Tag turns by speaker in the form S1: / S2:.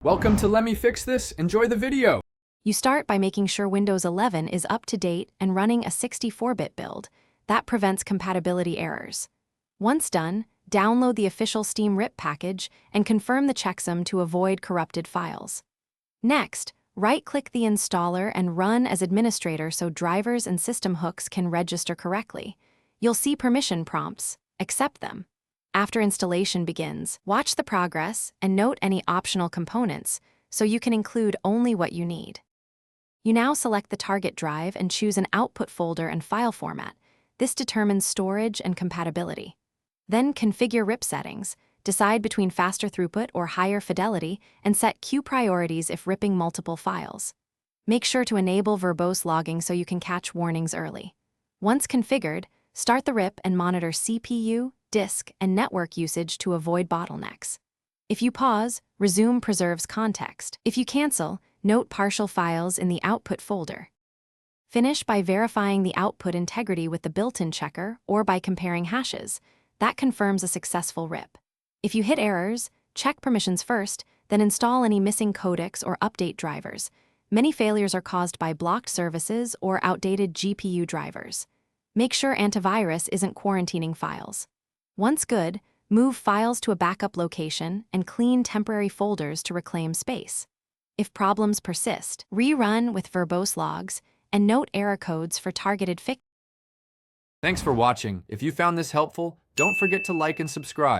S1: Welcome to Let Me Fix This. Enjoy the video.
S2: You start by making sure Windows 11 is up to date and running a 64-bit build. That prevents compatibility errors. Once done, download the official Steamrip package and confirm the checksum to avoid corrupted files. Next, right-click the installer and run as administrator so drivers and system hooks can register correctly. You'll see permission prompts. Accept them. After installation begins, watch the progress and note any optional components so you can include only what you need. You now select the target drive and choose an output folder and file format. This determines storage and compatibility. Then configure RIP settings, decide between faster throughput or higher fidelity, and set queue priorities if ripping multiple files. Make sure to enable verbose logging so you can catch warnings early. Once configured, start the RIP and monitor CPU, disk, and network usage to avoid bottlenecks. If you pause, resume preserves context. If you cancel, note partial files in the output folder. Finish by verifying the output integrity with the built-in checker or by comparing hashes. That confirms a successful RIP. If you hit errors, check permissions first, then install any missing codecs or update drivers. Many failures are caused by blocked services or outdated GPU drivers. Make sure antivirus isn't quarantining files. Once good, move files to a backup location and clean temporary folders to reclaim space. If problems persist, rerun with verbose logs and note error codes for targeted fixes.
S1: Thanks for watching. If you found this helpful, don't forget to like and subscribe.